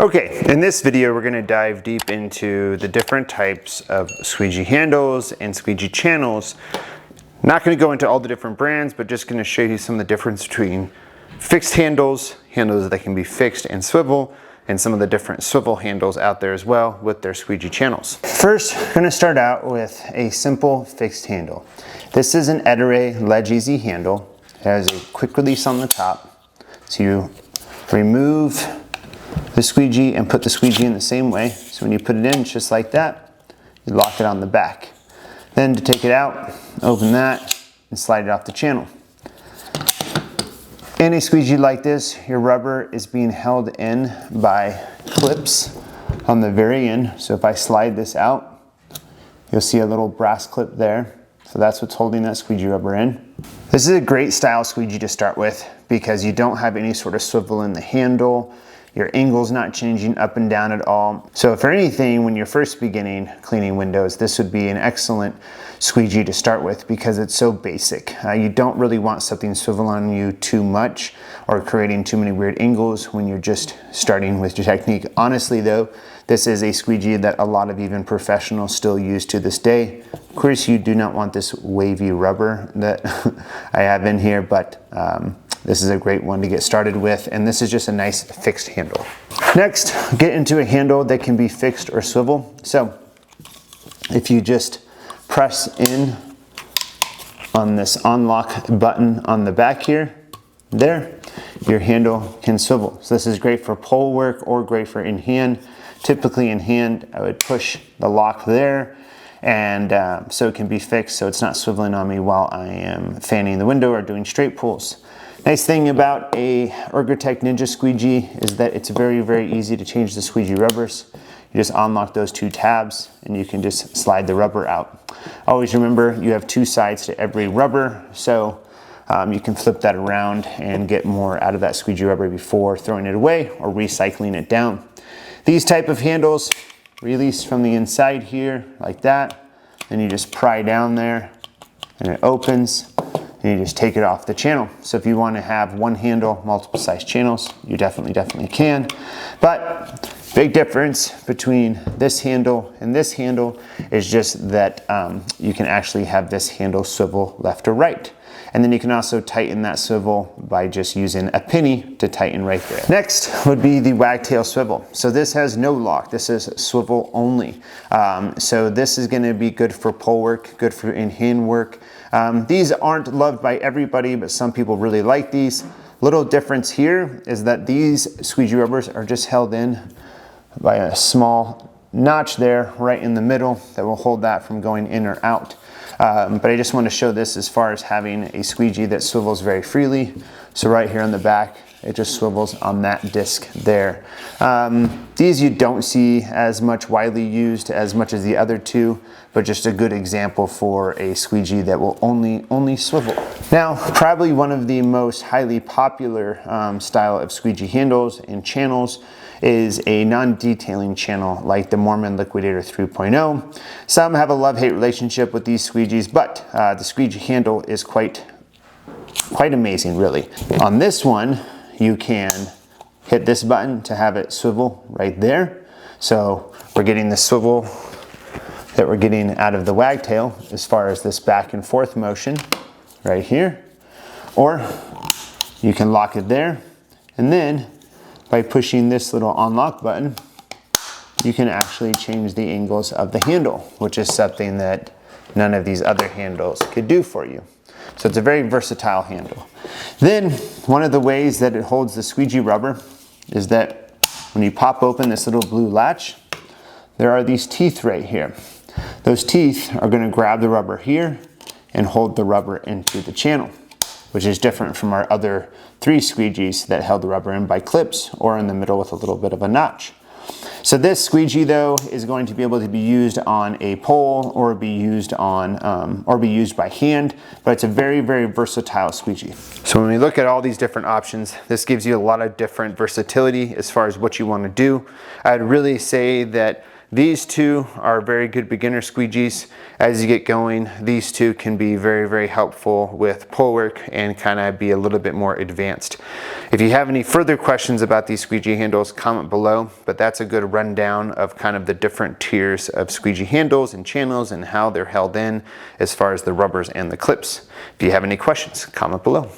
Okay, in this video we're going to dive deep into the different types of squeegee handles and squeegee channels. Not going to go into all the different brands, but just going to show you some of the difference between fixed handles, handles that can be fixed and swivel, and some of the different swivel handles out there as well with their squeegee channels. First, I'm going to start out with a simple fixed handle. This is an Ettore Ledge Easy handle. It has a quick release on the top. So you remove the squeegee and put the squeegee in the same way. So when you put it in, just like that, you lock it on the back. Then to take it out, open that and slide it off the channel. In a squeegee like this, your rubber is being held in by clips on the very end. So if I slide this out, you'll see a little brass clip there. So that's what's holding that squeegee rubber in. This is a great style squeegee to start with because you don't have any sort of swivel in the handle. Your angle's not changing up and down at all. So for anything, when you're first beginning cleaning windows, this would be an excellent squeegee to start with because it's so basic. You don't really want something swivel on you too much or creating too many weird angles when you're just starting with your technique. Honestly though, this is a squeegee that a lot of even professionals still use to this day. Of course, you do not want this wavy rubber that I have in here, but this is a great one to get started with, and this is just a nice fixed handle. Next, get into a handle that can be fixed or swivel. So if you just press in on this unlock button on the back here, there, your handle can swivel. So this is great for pole work or great for in hand. Typically in hand, I would push the lock there, and so it can be fixed so it's not swiveling on me while I am fanning the window or doing straight pulls. Nice thing about a Ergotech Ninja squeegee is that it's very, very easy to change the squeegee rubbers. You just unlock those two tabs and you can just slide the rubber out. Always remember you have two sides to every rubber, so you can flip that around and get more out of that squeegee rubber before throwing it away or recycling it down. These type of handles release from the inside here like that, and you just pry down there and it opens. And you just take it off the channel. So if you want to have one handle, multiple size channels, you definitely can. But big difference between this handle and this handle is just that you can actually have this handle swivel left or right. And then you can also tighten that swivel by just using a penny to tighten right there. Next would be the wagtail swivel. So this has no lock, this is swivel only. So this is gonna be good for pole work, good for in-hand work. These aren't loved by everybody, but some people really like these. Little difference here is that these squeegee rubbers are just held in by a small notch there right in the middle that will hold that from going in or out. But I just want to show this as far as having a squeegee that swivels very freely. So right here on the back, it just swivels on that disc there. These you don't see as much widely used as much as the other two, but just a good example for a squeegee that will only swivel. Now, probably one of the most highly popular style of squeegee handles and channels is a non-detailing channel like the Mormon Liquidator 3.0. Some have a love-hate relationship with these squeegees, but the squeegee handle is quite amazing, really. On this one, you can hit this button to have it swivel right there. So we're getting the swivel that we're getting out of the wagtail as far as this back and forth motion right here. Or you can lock it there, and then by pushing this little unlock button, you can actually change the angles of the handle, which is something that none of these other handles could do for you. So it's a very versatile handle. Then one of the ways that it holds the squeegee rubber is that when you pop open this little blue latch, there are these teeth right here. Those teeth are going to grab the rubber here and hold the rubber into the channel, which is different from our other three squeegees that held the rubber in by clips or in the middle with a little bit of a notch. So this squeegee though is going to be able to be used on a pole or be used by hand, but it's a very, very versatile squeegee. So when we look at all these different options, this gives you a lot of different versatility as far as what you want to do. I'd really say that These two are very good beginner squeegees. As you get going, these two can be very, very helpful with pull work and kind of be a little bit more advanced. If you have any further questions about these squeegee handles, comment below, but that's a good rundown of kind of the different tiers of squeegee handles and channels and how they're held in as far as the rubbers and the clips. If you have any questions, comment below.